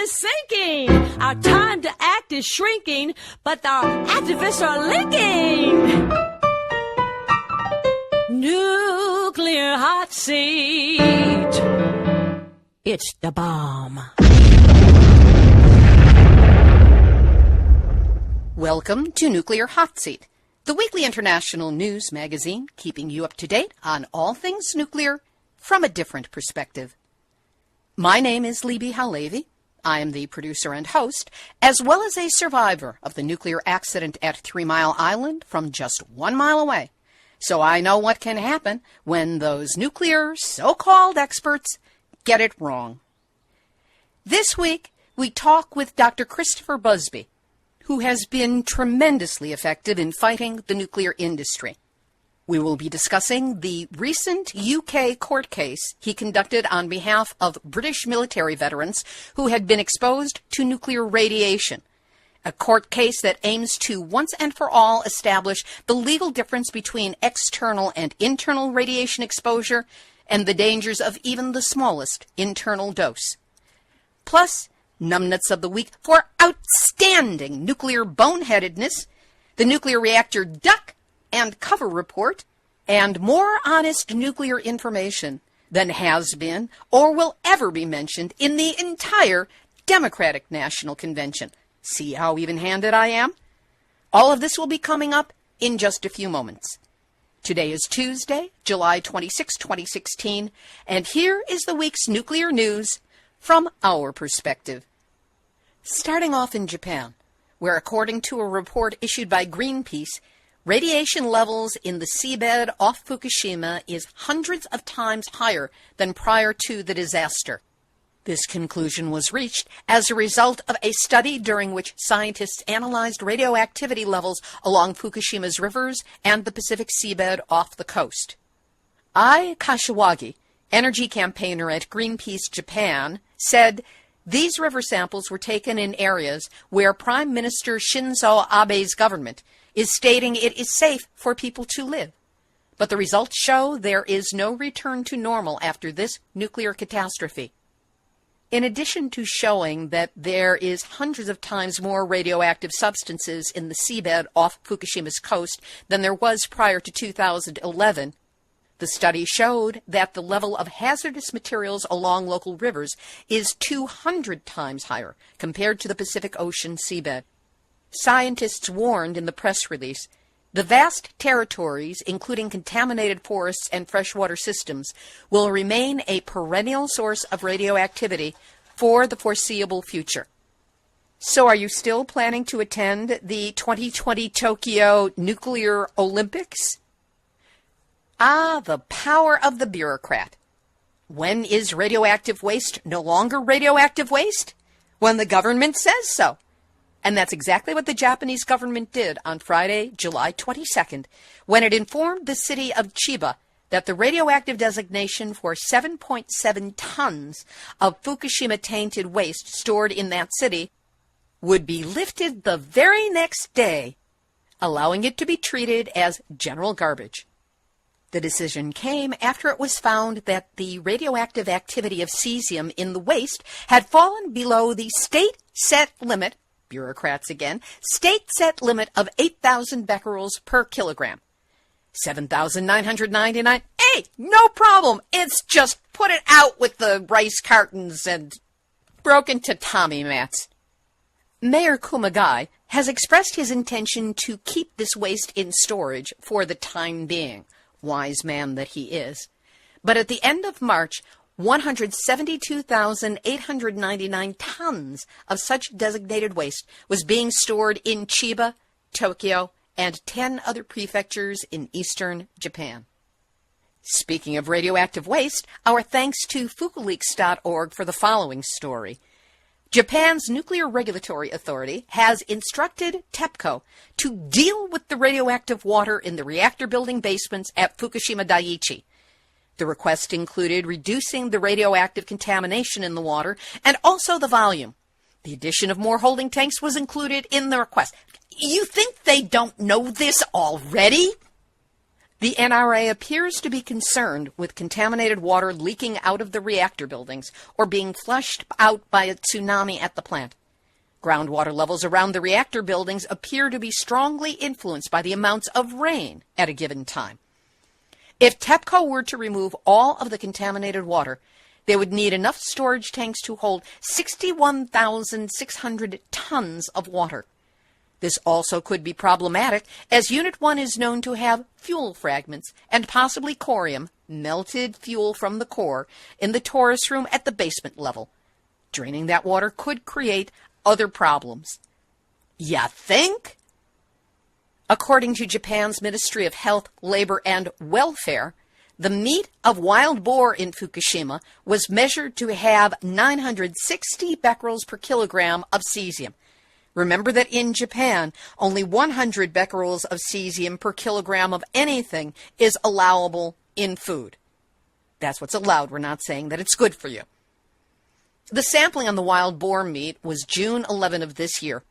is sinking. Our time to act is shrinking, but our activists are linking. Nuclear hot seat. It's the bomb. Welcome to Nuclear Hot Seat, the weekly international news magazine keeping you up to date on all things nuclear from a different perspective. My name is Libbe, HaLevy. I am the producer and host, as well as a survivor of the nuclear accident at 3 Mile Island from just 1 mile away. So I know what can happen when those nuclear so-called experts get it wrong. This week, we talk with Dr. Christopher Busby, who has been tremendously effective in fighting the nuclear industry. We will be discussing the recent UK court case he conducted on behalf of British military veterans who had been exposed to nuclear radiation, a court case that aims to once and for all establish the legal difference between external and internal radiation exposure and the dangers of even the smallest internal dose. Plus, numbnuts of the week for outstanding nuclear boneheadedness, the nuclear reactor duck and cover report, and more honest nuclear information than has been or will ever be mentioned in the entire Democratic National Convention. See how even-handed I am? All of this will be coming up in just a few moments. Today is Tuesday, July 26, 2016, and here is the week's nuclear news from our perspective. Starting off in Japan, where according to a report issued by Greenpeace, radiation levels in the seabed off Fukushima is hundreds of times higher than prior to the disaster. This conclusion was reached as a result of a study during which scientists analyzed radioactivity levels along Fukushima's rivers and the Pacific seabed off the coast. Ai Kashiwagi, energy campaigner at Greenpeace Japan, said these river samples were taken in areas where Prime Minister Shinzo Abe's government is stating it is safe for people to live. But the results show there is no return to normal after this nuclear catastrophe. In addition to showing that there is hundreds of times more radioactive substances in the seabed off Fukushima's coast than there was prior to 2011, the study showed that the level of hazardous materials along local rivers is 200 times higher compared to the Pacific Ocean seabed. Scientists warned in the press release, the vast territories, including contaminated forests and freshwater systems, will remain a perennial source of radioactivity for the foreseeable future. So are you still planning to attend the 2020 Tokyo Nuclear Olympics? Ah, the power of the bureaucrat. When is radioactive waste no longer radioactive waste? When the government says so. And that's exactly what the Japanese government did on Friday, July 22nd, when it informed the city of Chiba that the radioactive designation for 7.7 tons of Fukushima-tainted waste stored in that city would be lifted the very next day, allowing it to be treated as general garbage. The decision came after it was found that the radioactive activity of cesium in the waste had fallen below the state-set limit, bureaucrats again, state-set limit of 8,000 becquerels per kilogram. 7,999, hey, no problem. It's just put it out with the rice cartons and broken tatami mats. Mayor Kumagai has expressed his intention to keep this waste in storage for the time being, wise man that he is. But at the end of March, 172,899 tons of such designated waste was being stored in Chiba, Tokyo, and 10 other prefectures in eastern Japan. Speaking of radioactive waste, our thanks to FukuLeaks.org for the following story. Japan's Nuclear Regulatory Authority has instructed TEPCO to deal with the radioactive water in the reactor building basements at Fukushima Daiichi. The request included reducing the radioactive contamination in the water and also the volume. The addition of more holding tanks was included in the request. You think they don't know this already? The NRA appears to be concerned with contaminated water leaking out of the reactor buildings or being flushed out by a tsunami at the plant. Groundwater levels around the reactor buildings appear to be strongly influenced by the amounts of rain at a given time. If TEPCO were to remove all of the contaminated water, they would need enough storage tanks to hold 61,600 tons of water. This also could be problematic, as Unit 1 is known to have fuel fragments and possibly corium, melted fuel from the core, in the torus room at the basement level. Draining that water could create other problems. Ya think? According to Japan's Ministry of Health, Labor, and Welfare, the meat of wild boar in Fukushima was measured to have 960 becquerels per kilogram of cesium. Remember that in Japan, only 100 becquerels of cesium per kilogram of anything is allowable in food. That's what's allowed. We're not saying that it's good for you. The sampling on the wild boar meat was June 11 of this year,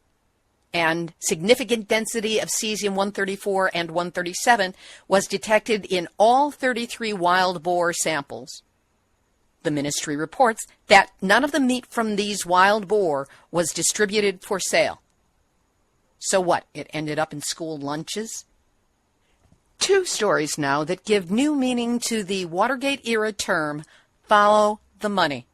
and significant density of cesium-134 and 137 was detected in all 33 wild boar samples. The ministry reports that none of the meat from these wild boar was distributed for sale. So what? It ended up in school lunches? Two stories now that give new meaning to the Watergate-era term, follow the money.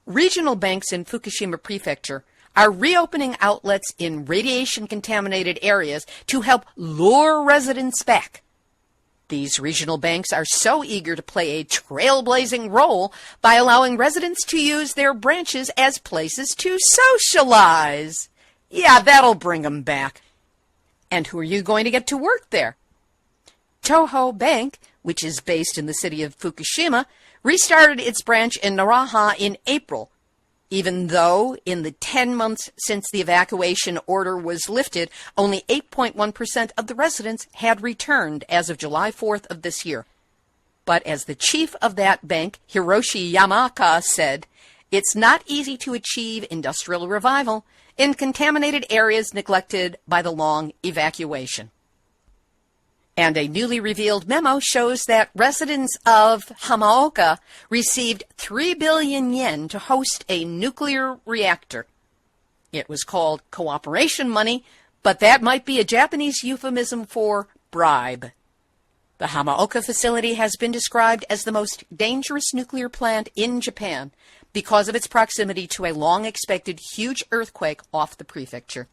Regional banks in Fukushima Prefecture are reopening outlets in radiation-contaminated areas to help lure residents back. These regional banks are so eager to play a trailblazing role by allowing residents to use their branches as places to socialize. Yeah, that'll bring them back. And who are you going to get to work there? Toho Bank, which is based in the city of Fukushima, restarted its branch in Naraha in April, even though in the 10 months since the evacuation order was lifted, only 8.1% of the residents had returned as of July 4th of this year. But as the chief of that bank, Hiroshi Yamaka, said, it's not easy to achieve industrial revival in contaminated areas neglected by the long evacuation. And a newly revealed memo shows that residents of Hamaoka received 3 billion yen to host a nuclear reactor. It was called cooperation money, but that might be a Japanese euphemism for bribe. The Hamaoka facility has been described as the most dangerous nuclear plant in Japan because of its proximity to a long-expected huge earthquake off the prefecture.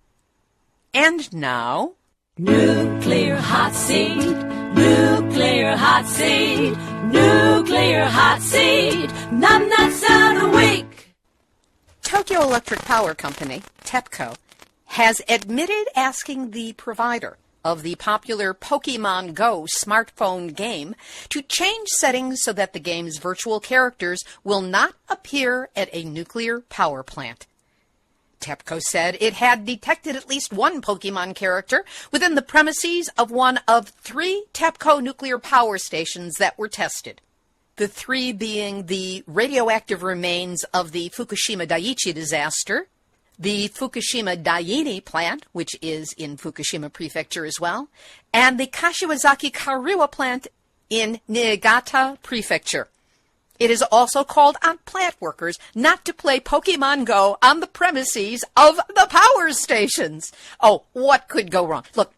And now, Nuclear hot seat, nuclear hot seat, nuclear hot seat, numbnuts of the week. Tokyo Electric Power Company, TEPCO, has admitted asking the provider of the popular Pokemon Go smartphone game to change settings so that the game's virtual characters will not appear at a nuclear power plant. TEPCO said it had detected at least one Pokemon character within the premises of one of 3 TEPCO nuclear power stations that were tested. The 3 being the radioactive remains of the Fukushima Daiichi disaster, the Fukushima Daini plant, which is in Fukushima Prefecture as well, and the Kashiwazaki Kariwa plant in Niigata Prefecture. It is also called on plant workers not to play Pokemon Go on the premises of the power stations. Oh, what could go wrong? Look,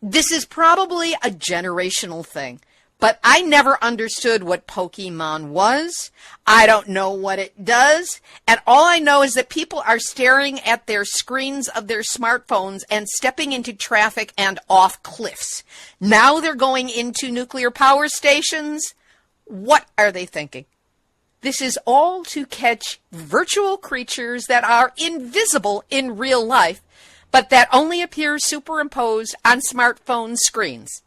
this is probably a generational thing, but I never understood what Pokemon was. I don't know what it does, and all I know is that people are staring at their screens of their smartphones and stepping into traffic and off cliffs. Now they're going into nuclear power stations. What are they thinking? This is all to catch virtual creatures that are invisible in real life, but that only appear superimposed on smartphone screens.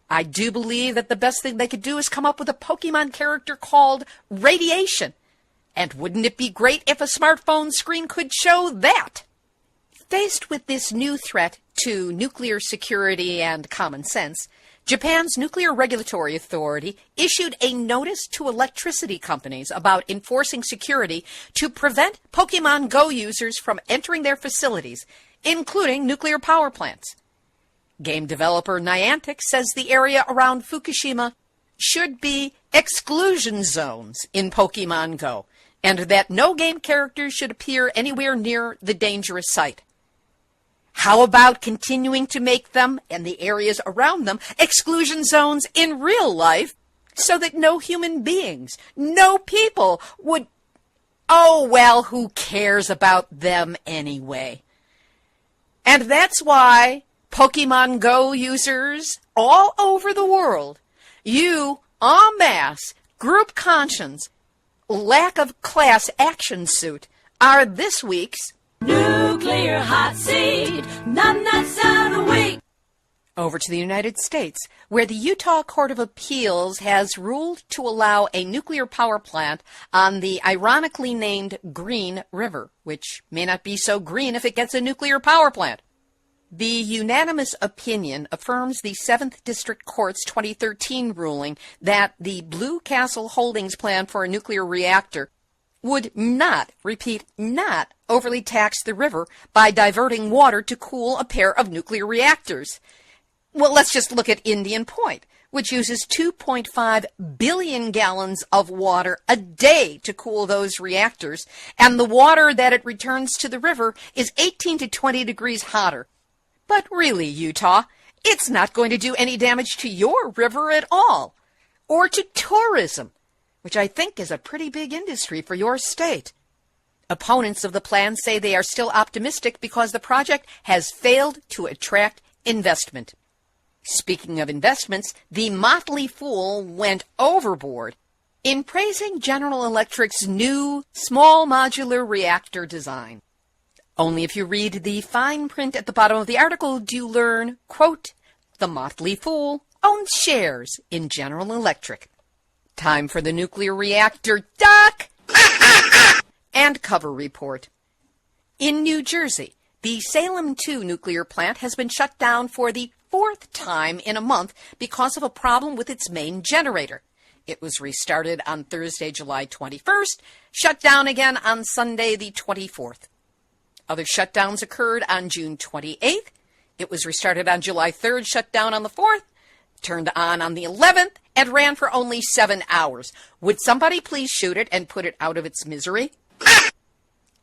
I do believe that the best thing they could do is come up with a Pokemon character called Radiation. And wouldn't it be great if a smartphone screen could show that? Faced with this new threat to nuclear security and common sense, Japan's Nuclear Regulatory Authority issued a notice to electricity companies about enforcing security to prevent Pokemon Go users from entering their facilities, including nuclear power plants. Game developer Niantic says the area around Fukushima should be exclusion zones in Pokemon Go, and that no game characters should appear anywhere near the dangerous site. How about continuing to make them and the areas around them exclusion zones in real life so that no human beings, no people would... Oh, well, who cares about them anyway? And that's why Pokemon Go users all over the world, you en masse, group conscience, lack of class action suit, are this week's Nuclear Hot Seat, none that's out of week. Over to the United States, where the Utah Court of Appeals has ruled to allow a nuclear power plant on the ironically named Green River, which may not be so green if it gets a nuclear power plant. The unanimous opinion affirms the 7th District Court's 2013 ruling that the Blue Castle Holdings plan for a nuclear reactor would not, repeat, not overly tax the river by diverting water to cool a pair of nuclear reactors. Well, let's just look at Indian Point, which uses 2.5 billion gallons of water a day to cool those reactors, and the water that it returns to the river is 18 to 20 degrees hotter. But really, Utah, it's not going to do any damage to your river at all, or to tourism, which I think is a pretty big industry for your state. Opponents of the plan say they are still optimistic because the project has failed to attract investment. Speaking of investments, the motley fool went overboard in praising General Electric's new small modular reactor design. Only if you read the fine print at the bottom of the article do you learn, quote, the motley fool owns shares in General Electric. Time for the nuclear reactor duck and cover report. In New Jersey, the Salem 2 nuclear plant has been shut down for the 4th time in a month because of a problem with its main generator. It was restarted on Thursday, July 21st, shut down again on Sunday, the 24th. Other shutdowns occurred on June 28th. It was restarted on July 3rd, shut down on the 4th, turned on the 11th, and ran for only 7 hours. Would somebody please shoot it and put it out of its misery?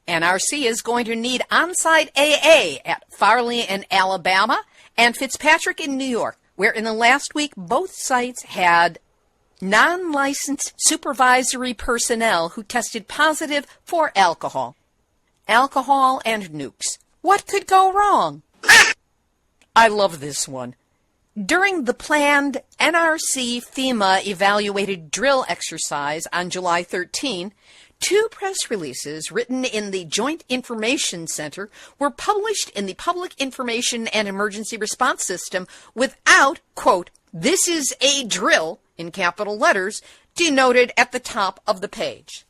NRC is going to need on-site AA at Farley in Alabama and Fitzpatrick in New York, where in the last week both sites had non-licensed supervisory personnel who tested positive for alcohol. Alcohol and nukes. What could go wrong? I love this one. During the planned NRC FEMA evaluated drill exercise on July 13, 2 press releases written in the Joint Information Center were published in the Public Information and Emergency Response System without, quote, this is a drill, in capital letters, denoted at the top of the page.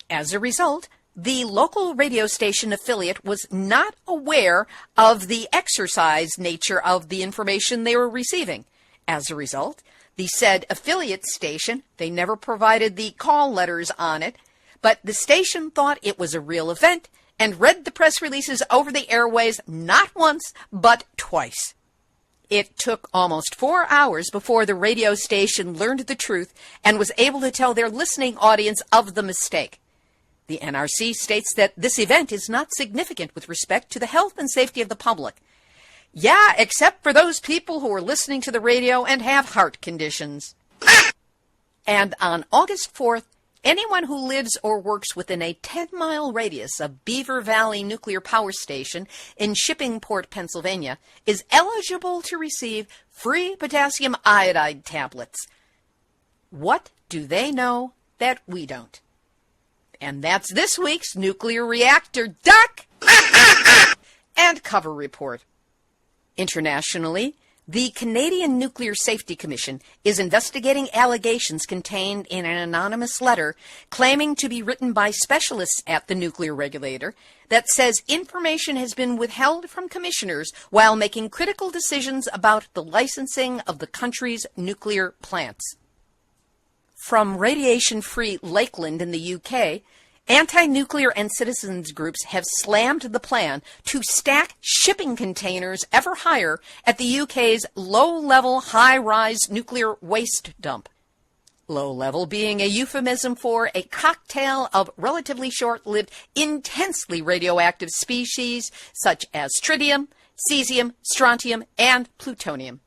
As a result, the local radio station affiliate was not aware of the exercise nature of the information they were receiving. As a result, the said affiliate station, they never provided the call letters on it, but the station thought it was a real event and read the press releases over the airways not once, but twice. It took almost 4 hours before the radio station learned the truth and was able to tell their listening audience of the mistake. The NRC states that this event is not significant with respect to the health and safety of the public. Yeah, except for those people who are listening to the radio and have heart conditions. And on August 4th, anyone who lives or works within a 10-mile radius of Beaver Valley Nuclear Power Station in Shippingport, Pennsylvania, is eligible to receive free potassium iodide tablets. What do they know that we don't? And that's this week's Nuclear Reactor Duck and Cover Report. Internationally, the Canadian Nuclear Safety Commission is investigating allegations contained in an anonymous letter claiming to be written by specialists at the nuclear regulator that says information has been withheld from commissioners while making critical decisions about the licensing of the country's nuclear plants. From radiation-free Lakeland in the UK, Anti-nuclear and citizens groups have slammed the plan to stack shipping containers ever higher at the UK's low-level, high-rise nuclear waste dump. Low-level being a euphemism for a cocktail of relatively short-lived, intensely radioactive species such as tritium, cesium, strontium, and plutonium.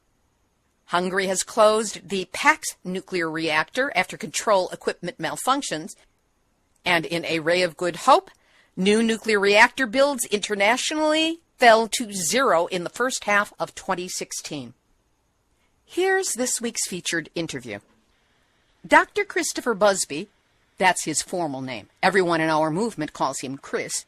Hungary has closed the Pax nuclear reactor after control equipment malfunctions, and in a ray of good hope, new nuclear reactor builds internationally fell to zero in the first half of 2016. Here's this week's featured interview. Dr. Christopher Busby, that's his formal name, everyone in our movement calls him Chris,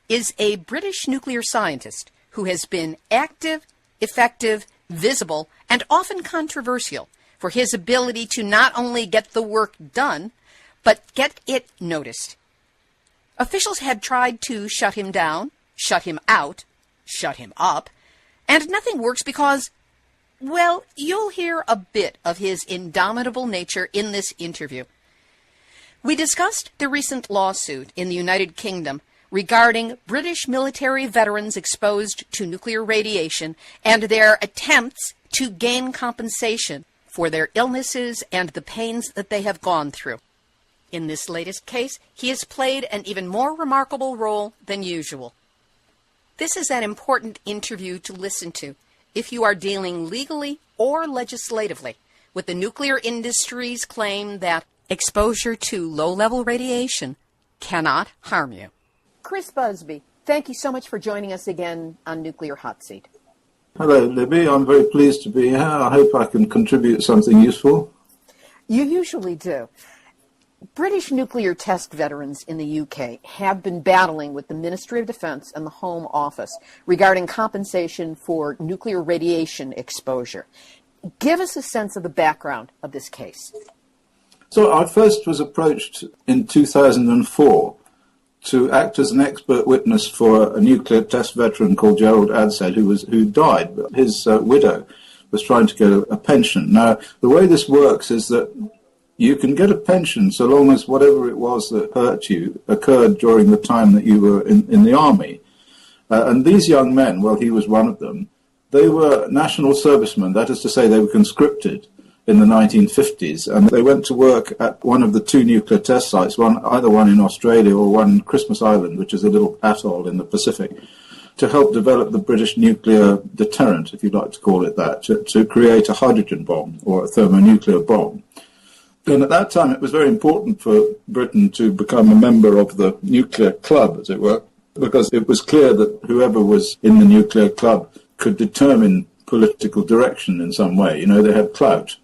is a British nuclear scientist who has been active, effective, visible, and often controversial for his ability to not only get the work done, but get it noticed. Officials had tried to shut him down, shut him out, shut him up, and nothing works because, well, you'll hear a bit of his indomitable nature in this interview. We discussed the recent lawsuit in the United Kingdom regarding British military veterans exposed to nuclear radiation and their attempts to gain compensation for their illnesses and the pains that they have gone through. In this latest case, he has played an even more remarkable role than usual. This is an important interview to listen to if you are dealing legally or legislatively with the nuclear industry's claim that exposure to low-level radiation cannot harm you. Chris Busby, thank you so much for joining us again on Nuclear Hot Seat. Hello, Libby. I'm very pleased to be here. I hope I can contribute something useful. You usually do. British nuclear test veterans in the UK have been battling with the Ministry of Defence and the Home Office regarding compensation for nuclear radiation exposure. Give us a sense of the background of this case. So I first was approached in 2004 to act as an expert witness for a nuclear test veteran called Gerald Adshead, who died. His widow was trying to get a pension. Now, the way this works is that you can get a pension so long as whatever it was that hurt you occurred during the time that you were in the army. And these young men, well, he was one of them, they were national servicemen, that is to say they were conscripted in the 1950s, and they went to work at one of the two nuclear test sites, either one in Australia or one in Christmas Island, which is a little atoll in the Pacific, to help develop the British nuclear deterrent, if you'd like to call it that, to create a hydrogen bomb or a thermonuclear bomb. And at that time, it was very important for Britain to become a member of the nuclear club, as it were, because it was clear that whoever was in the nuclear club could determine political direction in some way. You know, they had clout.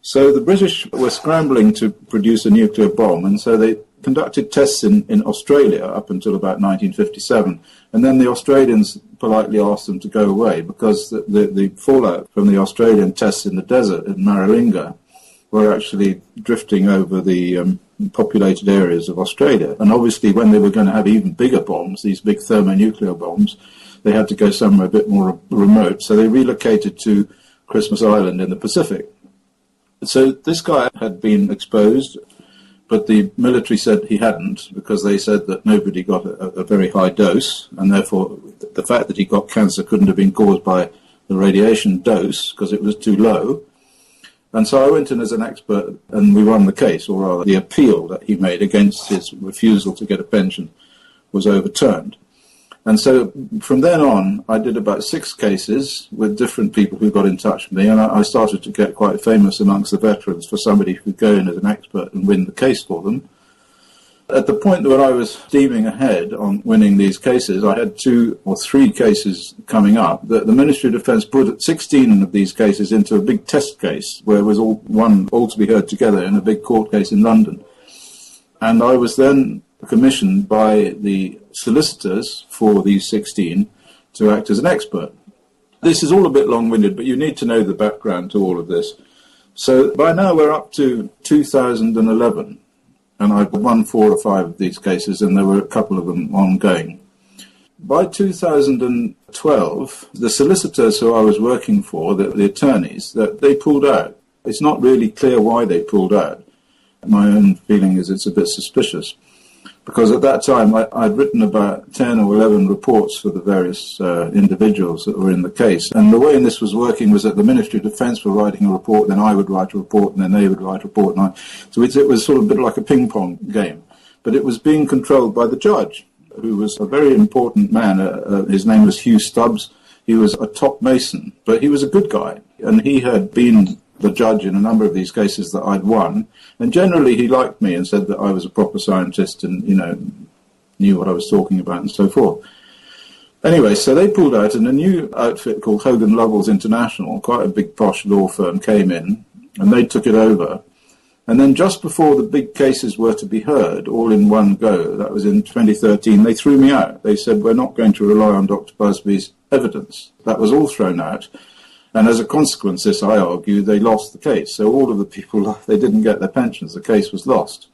So the British were scrambling to produce a nuclear bomb, and so they conducted tests in Australia up until about 1957. And then the Australians politely asked them to go away because the fallout from the Australian tests in the desert in Maralinga were actually drifting over the populated areas of Australia. And obviously when they were going to have even bigger bombs, these big thermonuclear bombs, they had to go somewhere a bit more remote. So they relocated to Christmas Island in the Pacific. So this guy had been exposed, but the military said he hadn't because they said that nobody got a very high dose, and therefore the fact that he got cancer couldn't have been caused by the radiation dose because it was too low. And so I went in as an expert, and we won the case, or rather the appeal that he made against his refusal to get a pension was overturned. And so from then on, I did about 6 cases with different people who got in touch with me, and I started to get quite famous amongst the veterans for somebody who could go in as an expert and win the case for them. At the point when I was steaming ahead on winning these cases, I had 2 or 3 cases coming up. The Ministry of Defence put 16 of these cases into a big test case, where it was all to be heard together in a big court case in London. And I was then commissioned by the solicitors for these 16 to act as an expert. This is all a bit long-winded, but you need to know the background to all of this. So by now we're up to 2011. And I've won 4 or 5 of these cases, and there were a couple of them ongoing. By 2012, the solicitors who I was working for, the attorneys, they pulled out. It's not really clear why they pulled out. My own feeling is it's a bit suspicious. because at that time I'd written about 10 or 11 reports for the various individuals that were in the case. And the way in this was working was that the Ministry of Defence were writing a report, then I would write a report, and then they would write a report. So it was sort of a bit like a ping-pong game. But it was being controlled by the judge, who was a very important man. His name was Hugh Stubbs. He was a top Mason, but he was a good guy. And he had been the judge in a number of these cases that I'd won. And generally he liked me and said that I was a proper scientist and, knew what I was talking about and so forth. Anyway, so they pulled out, and a new outfit called Hogan Lovells International, quite a big posh law firm, came in, and they took it over. And then just before the big cases were to be heard, all in one go, that was in 2013, they threw me out. They said, we're not going to rely on Dr. Busby's evidence. That was all thrown out. And as a consequence, this, I argue, they lost the case. So all of the people, they didn't get their pensions. The case was lost.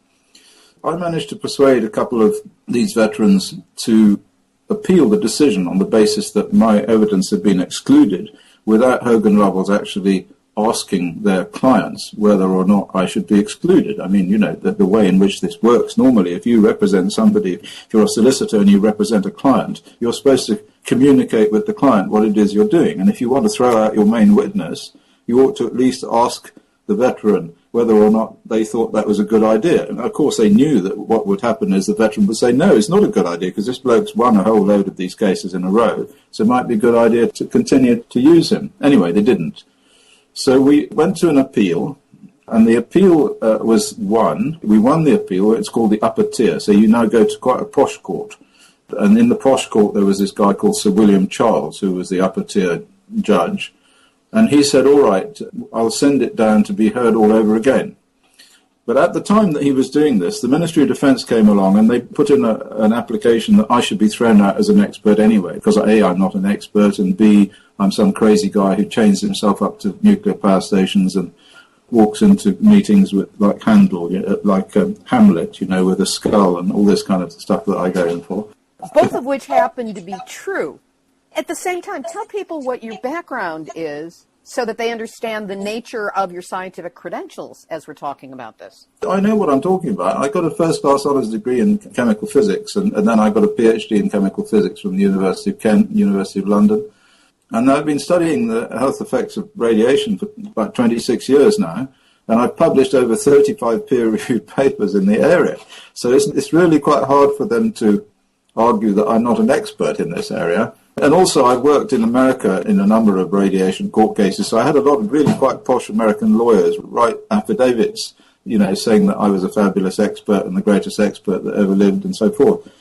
I managed to persuade a couple of these veterans to appeal the decision on the basis that my evidence had been excluded without Hogan Lovells actually asking their clients whether or not I should be excluded. I mean, the way in which this works, normally if you represent somebody, if you're a solicitor and you represent a client, you're supposed to communicate with the client what it is you're doing. And if you want to throw out your main witness, you ought to at least ask the veteran whether or not they thought that was a good idea. And of course they knew that what would happen is the veteran would say, no, it's not a good idea because this bloke's won a whole load of these cases in a row, so it might be a good idea to continue to use him. Anyway, they didn't. So we went to an appeal, and the appeal was won. We won the appeal. It's called the upper tier. So you now go to quite a posh court. And in the posh court, there was this guy called Sir William Charles, who was the upper tier judge. And he said, all right, I'll send it down to be heard all over again. But at the time that he was doing this, the Ministry of Defence came along and they put in an application that I should be thrown out as an expert anyway, because A, I'm not an expert, and B, I'm some crazy guy who chains himself up to nuclear power stations and walks into meetings with like Handel, like Hamlet, with a skull and all this kind of stuff that I go in for. Both of which happen to be true. At the same time, tell people what your background is so that they understand the nature of your scientific credentials as we're talking about this. I know what I'm talking about. I got a first-class honours degree in chemical physics, and then I got a PhD in chemical physics from the University of Kent, University of London. And I've been studying the health effects of radiation for about 26 years now, and I've published over 35 peer-reviewed papers in the area. So it's really quite hard for them to argue that I'm not an expert in this area. And also I've worked in America in a number of radiation court cases, so I had a lot of really quite posh American lawyers write affidavits, saying that I was a fabulous expert and the greatest expert that ever lived and so forth.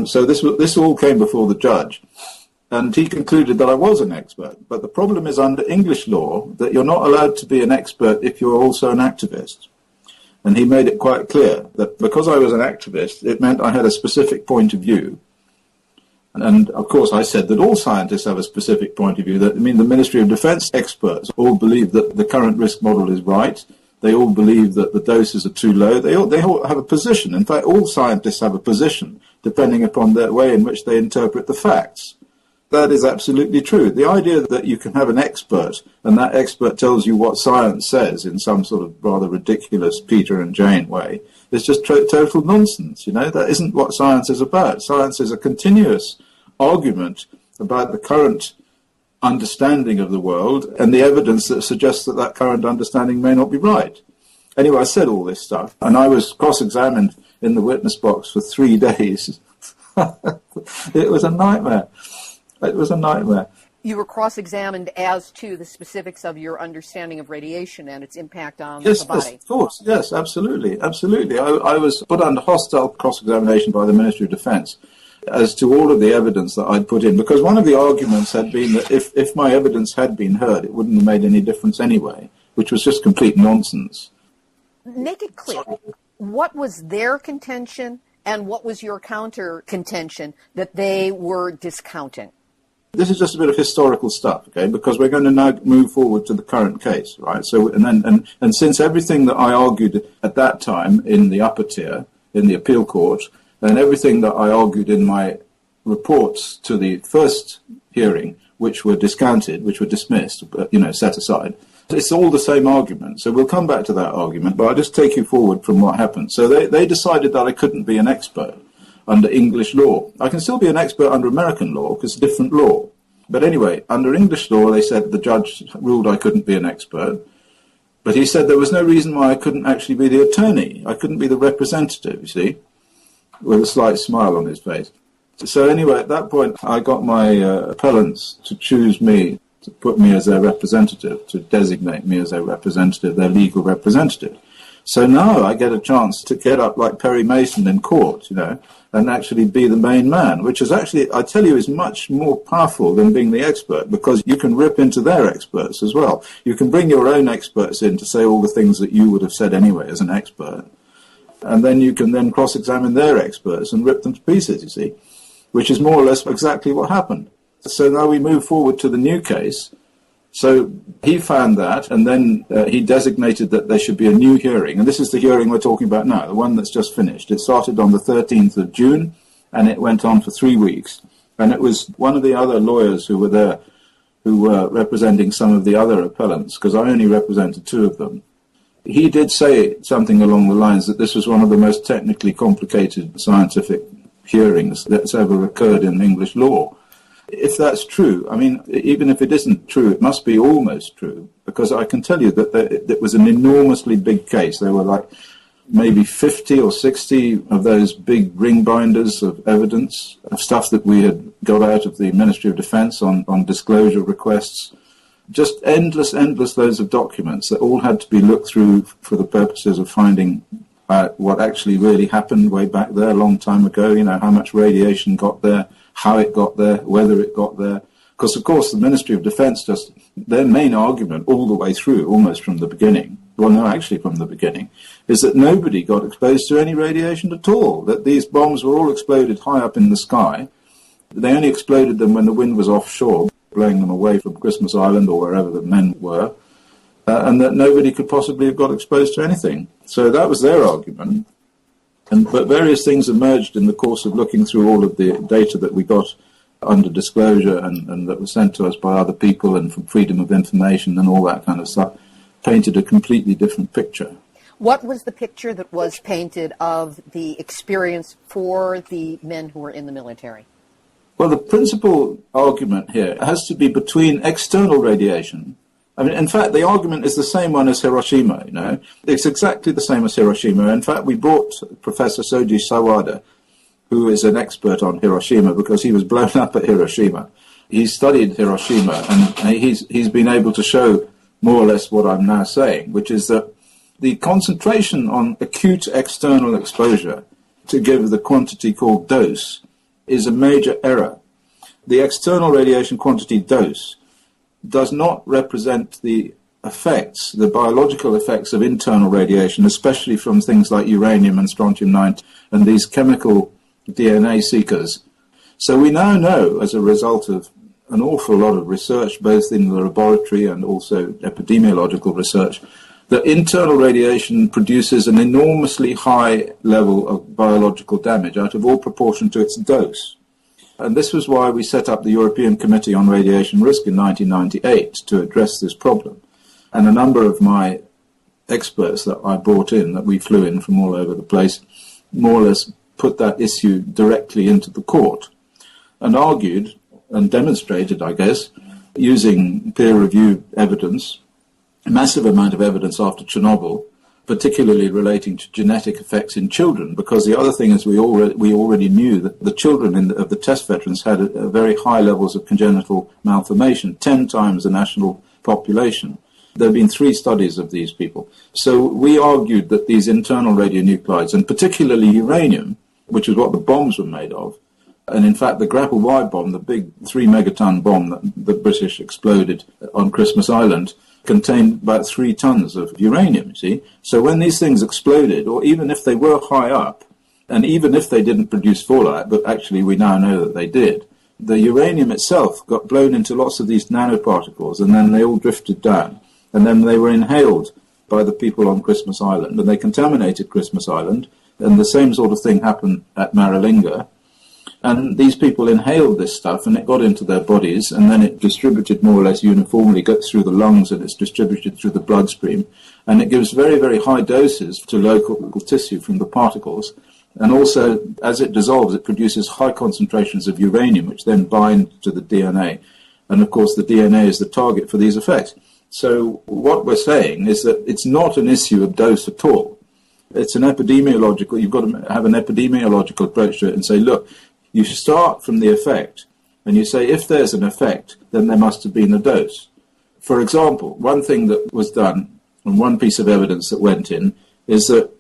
So this all came before the judge. And he concluded that I was an expert. But the problem is under English law that you're not allowed to be an expert if you're also an activist. And he made it quite clear that because I was an activist, it meant I had a specific point of view. And of course I said that all scientists have a specific point of view. The Ministry of Defence experts all believe that the current risk model is right. They all believe that the doses are too low. They all have a position. In fact, all scientists have a position, depending upon the way in which they interpret the facts. That is absolutely true. The idea that you can have an expert and that expert tells you what science says in some sort of rather ridiculous Peter and Jane way is just total nonsense. That isn't what science is about. Science is a continuous argument about the current understanding of the world and the evidence that suggests that that current understanding may not be right. Anyway, I said all this stuff, and I was cross-examined in the witness box for 3 days. It was a nightmare. It was a nightmare. You were cross-examined as to the specifics of your understanding of radiation and its impact on the body. Yes, of course. Yes, absolutely. Absolutely. I was put under hostile cross-examination by the Ministry of Defence as to all of the evidence that I'd put in, because one of the arguments had been that if my evidence had been heard, it wouldn't have made any difference anyway, which was just complete nonsense. Make it clear. What was their contention and what was your counter-contention that they were discounting? This is just a bit of historical stuff, okay? Because we're going to now move forward to the current case, right? So, and since everything that I argued at that time in the upper tier, in the appeal court, and everything that I argued in my reports to the first hearing, which were discounted, which were dismissed, set aside, it's all the same argument. So we'll come back to that argument, but I'll just take you forward from what happened. So they decided that I couldn't be an expert. under English law. I can still be an expert under American law because it's a different law. But anyway, under English law, they said the judge ruled I couldn't be an expert. But he said there was no reason why I couldn't actually be the attorney. I couldn't be the representative, you see, with a slight smile on his face. So anyway, at that point, I got my appellants to choose me, to put me as their representative, to designate me as their representative, their legal representative. So now I get a chance to get up like Perry Mason in court, you know, and actually be the main man, which is actually, I tell you, is much more powerful than being the expert, because you can rip into their experts as well. You can bring your own experts in to say all the things that you would have said anyway as an expert. And then you can then cross-examine their experts and rip them to pieces, you see, which is more or less exactly what happened. So now we move forward to the new case. So he found that, and then he designated that there should be a new hearing. And this is the hearing we're talking about now, the one that's just finished. It started on the 13th of June, and it went on for 3 weeks. And it was one of the other lawyers who were there who were representing some of the other appellants, because I only represented 2 of them. He did say something along the lines that this was one of the most technically complicated scientific hearings that's ever occurred in English law. If that's true, I mean, even if it isn't true, it must be almost true, because I can tell you that it was an enormously big case. There were like maybe 50 or 60 of those big ring binders of evidence, of stuff that we had got out of the Ministry of Defence on disclosure requests. Just endless loads of documents that all had to be looked through for the purposes of finding out what actually really happened way back there a long time ago, you know, how much radiation got there, how it got there, whether it got there. Because, of course, the Ministry of Defence, their main argument all the way through, almost from the beginning, well, no, actually from the beginning, is that nobody got exposed to any radiation at all, that these bombs were all exploded high up in the sky. They only exploded them when the wind was offshore, blowing them away from Christmas Island or wherever the men were, and that nobody could possibly have got exposed to anything. So that was their argument. But various things emerged in the course of looking through all of the data that we got under disclosure and that was sent to us by other people and from freedom of information and all that kind of stuff, painted a completely different picture. What was the picture that was painted of the experience for the men who were in the military? Well, the principal argument here has to be between external radiation. I mean, in fact, the argument is the same one as Hiroshima, you know. It's exactly the same as Hiroshima. In fact, we brought Professor Soji Sawada, who is an expert on Hiroshima, because he was blown up at Hiroshima. He studied Hiroshima, and he's been able to show more or less what I'm now saying, which is that the concentration on acute external exposure to give the quantity called dose is a major error. The external radiation quantity dose does not represent the effects, the biological effects of internal radiation, especially from things like uranium and strontium-90 and these chemical DNA seekers. So we now know, as a result of an awful lot of research, both in the laboratory and also epidemiological research, that internal radiation produces an enormously high level of biological damage out of all proportion to its dose. And this was why we set up the European Committee on Radiation Risk in 1998 to address this problem. And a number of my experts that I brought in, that we flew in from all over the place, more or less put that issue directly into the court and argued and demonstrated, I guess, using peer-reviewed evidence, a massive amount of evidence after Chernobyl, particularly relating to genetic effects in children, because the other thing is we already knew that the children of the test veterans had a very high levels of congenital malformation, 10 times the national population. There have been 3 studies of these people. So we argued that these internal radionuclides, and particularly uranium, which is what the bombs were made of, and in fact the Grapple Y bomb, the big 3-megaton bomb that the British exploded on Christmas Island, contained about 3 tons of uranium, you see. So when these things exploded, or even if they were high up, and even if they didn't produce fallout, but actually we now know that they did, the uranium itself got blown into lots of these nanoparticles, and then they all drifted down. And then they were inhaled by the people on Christmas Island, and they contaminated Christmas Island, and the same sort of thing happened at Maralinga. And these people inhaled this stuff, and it got into their bodies, and then it distributed more or less uniformly, goes through the lungs, and it's distributed through the bloodstream. And it gives very, very high doses to local tissue from the particles. And also, as it dissolves, it produces high concentrations of uranium, which then bind to the DNA. And of course, the DNA is the target for these effects. So what we're saying is that it's not an issue of dose at all. It's an epidemiological, you've got to have an epidemiological approach to it and say, look, you start from the effect, and you say, if there's an effect, then there must have been a dose. For example, one thing that was done, and one piece of evidence that went in, is that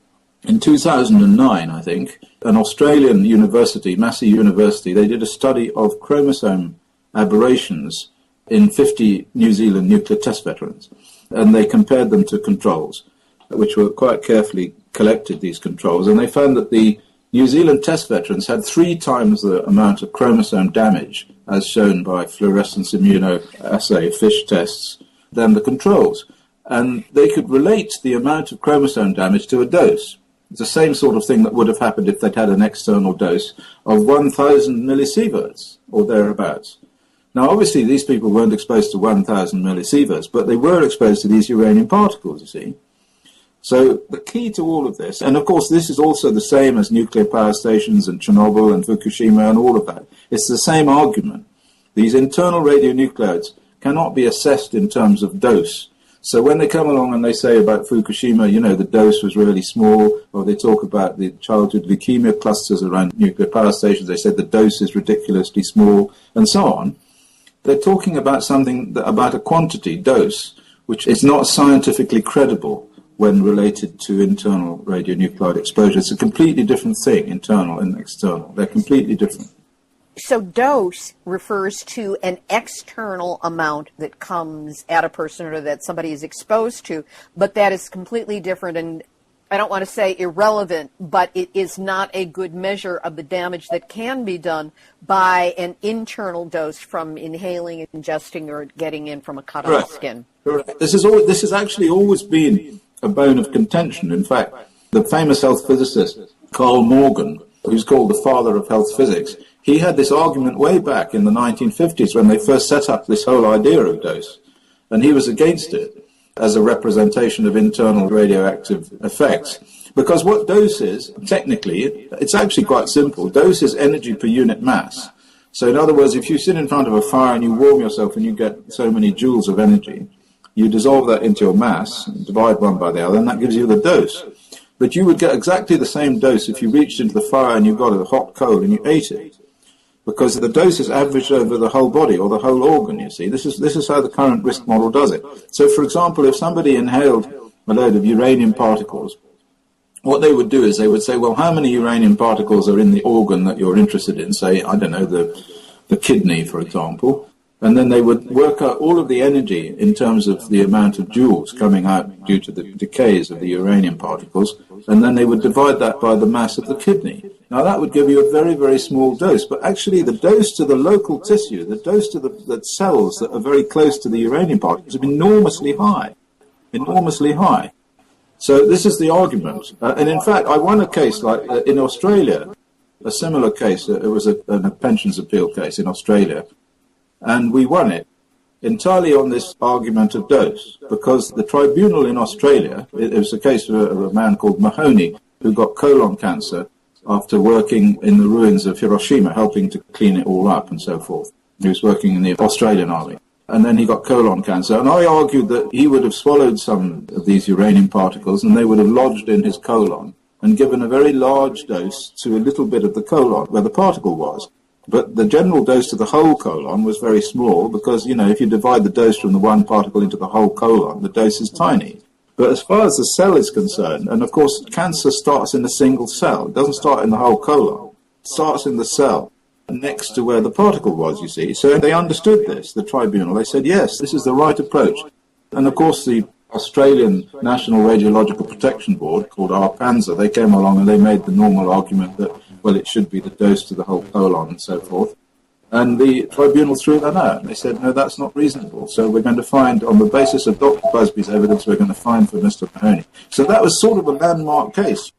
in 2009, I think, an Australian university, Massey University, they did a study of chromosome aberrations in 50 New Zealand nuclear test veterans. And they compared them to controls, which were quite carefully collected, these controls. And they found that the New Zealand test veterans had 3 times the amount of chromosome damage, as shown by fluorescence immunoassay FISH tests, than the controls. And they could relate the amount of chromosome damage to a dose. It's the same sort of thing that would have happened if they'd had an external dose of 1,000 millisieverts or thereabouts. Now, obviously, these people weren't exposed to 1,000 millisieverts, but they were exposed to these uranium particles, you see. So the key to all of this, and of course this is also the same as nuclear power stations and Chernobyl and Fukushima and all of that, it's the same argument. These internal radionuclides cannot be assessed in terms of dose. So when they come along and they say about Fukushima, you know, the dose was really small, or they talk about the childhood leukemia clusters around nuclear power stations, they said the dose is ridiculously small, and so on. They're talking about something, about a quantity, dose, which is not scientifically credible when related to internal radionuclide exposure. It's a completely different thing, internal and external. They're completely different. So dose refers to an external amount that comes at a person or that somebody is exposed to, but that is completely different, and I don't want to say irrelevant, but it is not a good measure of the damage that can be done by an internal dose from inhaling, ingesting, or getting in from a cut on the skin. Correct. This has actually always been a bone of contention. In fact, the famous health physicist Carl Morgan, who's called the father of health physics, he had this argument way back in the 1950s when they first set up this whole idea of dose, and he was against it as a representation of internal radioactive effects. Because what dose is, technically, it's actually quite simple. Dose is energy per unit mass. So in other words, if you sit in front of a fire and you warm yourself and you get so many joules of energy, you dissolve that into your mass, divide one by the other, and that gives you the dose. But you would get exactly the same dose if you reached into the fire and you got a hot coal and you ate it, because the dose is averaged over the whole body or the whole organ, you see. This is how the current risk model does it. So, for example, if somebody inhaled a load of uranium particles, what they would do is they would say, well, how many uranium particles are in the organ that you're interested in? Say, I don't know, the kidney, for example. And then they would work out all of the energy in terms of the amount of joules coming out due to the decays of the uranium particles, and then they would divide that by the mass of the kidney. Now that would give you a very, very small dose, but actually the dose to the local tissue, the dose to the cells that are very close to the uranium particles is enormously high, enormously high. So this is the argument. And in fact, I won a case like in Australia, a similar case. It was a pensions appeal case in Australia. And we won it entirely on this argument of dose, because the tribunal in Australia, it was a case of a man called Mahoney who got colon cancer after working in the ruins of Hiroshima, helping to clean it all up and so forth. He was working in the Australian army. And then he got colon cancer. And I argued that he would have swallowed some of these uranium particles and they would have lodged in his colon and given a very large dose to a little bit of the colon where the particle was. But the general dose to the whole colon was very small because, you know, if you divide the dose from the one particle into the whole colon, the dose is tiny. But as far as the cell is concerned, and of course cancer starts in a single cell, it doesn't start in the whole colon, it starts in the cell next to where the particle was, you see. So they understood this, the tribunal. They said, yes, this is the right approach. And of course the Australian National Radiological Protection Board, called ARPANSA, they came along and they made the normal argument that, well, it should be the dose to the whole colon and so forth. And the tribunal threw that out. They said, no, that's not reasonable. So we're going to find, on the basis of Dr. Busby's evidence, we're going to find for Mr. Mahoney. So that was sort of a landmark case.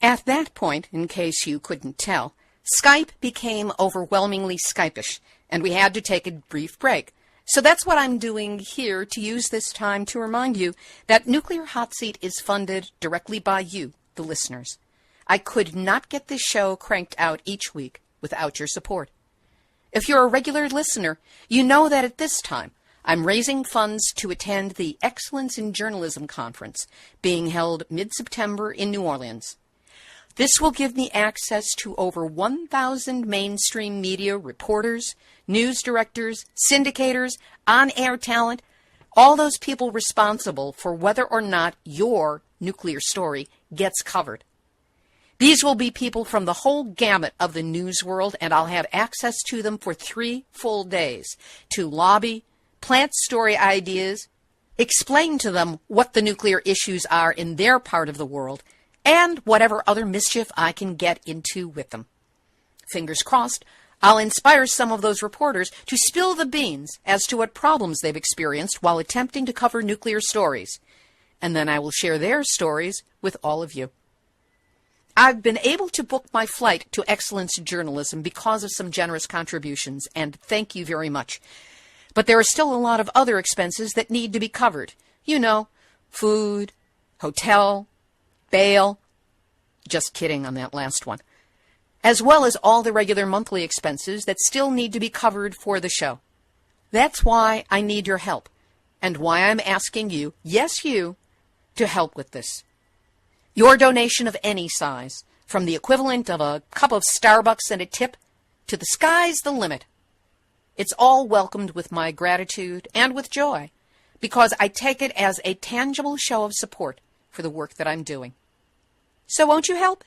At that point, in case you couldn't tell, Skype became overwhelmingly Skypish, and we had to take a brief break. So that's what I'm doing here, to use this time to remind you that Nuclear Hot Seat is funded directly by you, the listeners. I could not get this show cranked out each week without your support. If you're a regular listener, you know that at this time, I'm raising funds to attend the Excellence in Journalism Conference being held mid-September in New Orleans. This will give me access to over 1,000 mainstream media reporters, news directors, syndicators, on-air talent, all those people responsible for whether or not your nuclear story gets covered. These will be people from the whole gamut of the news world, and I'll have access to them for 3 full days to lobby, plant story ideas, explain to them what the nuclear issues are in their part of the world, and whatever other mischief I can get into with them. Fingers crossed, I'll inspire some of those reporters to spill the beans as to what problems they've experienced while attempting to cover nuclear stories, and then I will share their stories with all of you. I've been able to book my flight to Excellence in Journalism because of some generous contributions, and thank you very much. But there are still a lot of other expenses that need to be covered. You know, food, hotel, bail. Just kidding on that last one. As well as all the regular monthly expenses that still need to be covered for the show. That's why I need your help, and why I'm asking you, yes you, to help with this. Your donation of any size, from the equivalent of a cup of Starbucks and a tip, to the sky's the limit. It's all welcomed with my gratitude and with joy, because I take it as a tangible show of support for the work that I'm doing. So won't you help?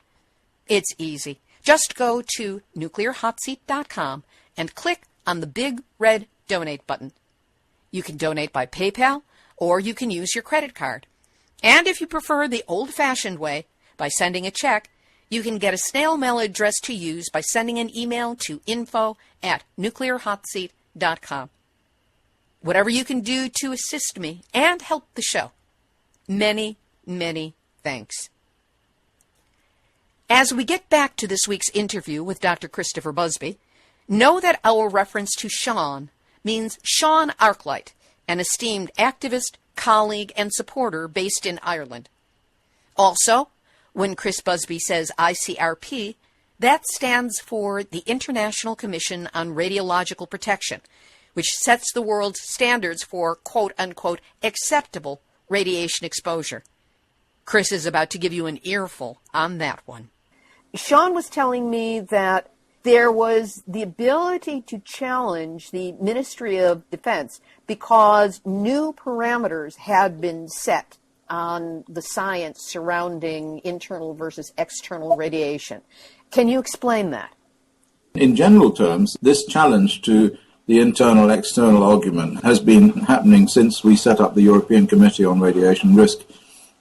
It's easy. Just go to nuclearhotseat.com and click on the big red donate button. You can donate by PayPal, or you can use your credit card. And if you prefer the old-fashioned way, by sending a check, you can get a snail mail address to use by sending an email to info@nuclearhotseat.com. Whatever you can do to assist me and help the show. Many, many thanks. As we get back to this week's interview with Dr. Christopher Busby, know that our reference to Sean means Sean Arkwright, an esteemed activist, colleague, and supporter based in Ireland. Also, when Chris Busby says ICRP, that stands for the International Commission on Radiological Protection, which sets the world's standards for quote-unquote acceptable radiation exposure. Chris is about to give you an earful on that one. Sean was telling me that there was the ability to challenge the Ministry of Defense because new parameters had been set on the science surrounding internal versus external radiation. Can you explain that? In general terms, this challenge to the internal-external argument has been happening since we set up the European Committee on Radiation Risk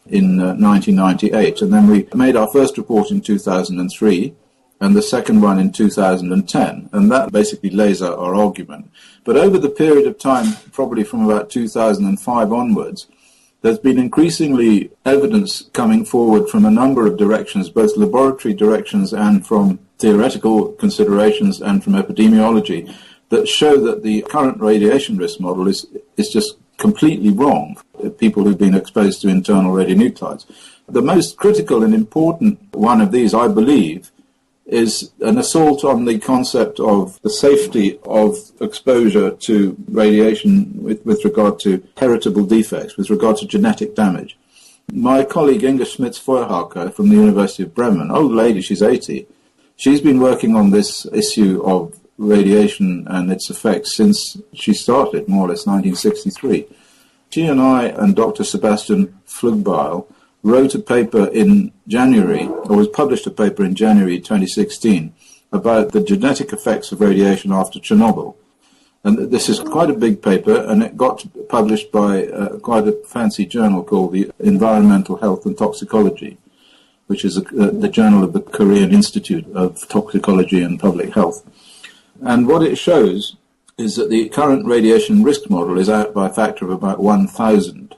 in 1998, and then we made our first report in 2003, and the second one in 2010, and that basically lays out our argument. But over the period of time, probably from about 2005 onwards, there's been increasingly evidence coming forward from a number of directions, both laboratory directions and from theoretical considerations and from epidemiology, that show that the current radiation risk model is just completely wrong for people who've been exposed to internal radionuclides. The most critical and important one of these, I believe, is an assault on the concept of the safety of exposure to radiation with regard to heritable defects, with regard to genetic damage. My colleague Inga Schmitz-Feuerhaker from the University of Bremen, old lady, she's 80, she's been working on this issue of radiation and its effects since she started, more or less 1963. She and I and Dr. Sebastian Flugbeil wrote a paper in January, or was published a paper in January 2016, about the genetic effects of radiation after Chernobyl. And this is quite a big paper, and it got published by quite a fancy journal called the Environmental Health and Toxicology, which is the journal of the Korean Institute of Toxicology and Public Health. And what it shows is that the current radiation risk model is out by a factor of about 1,000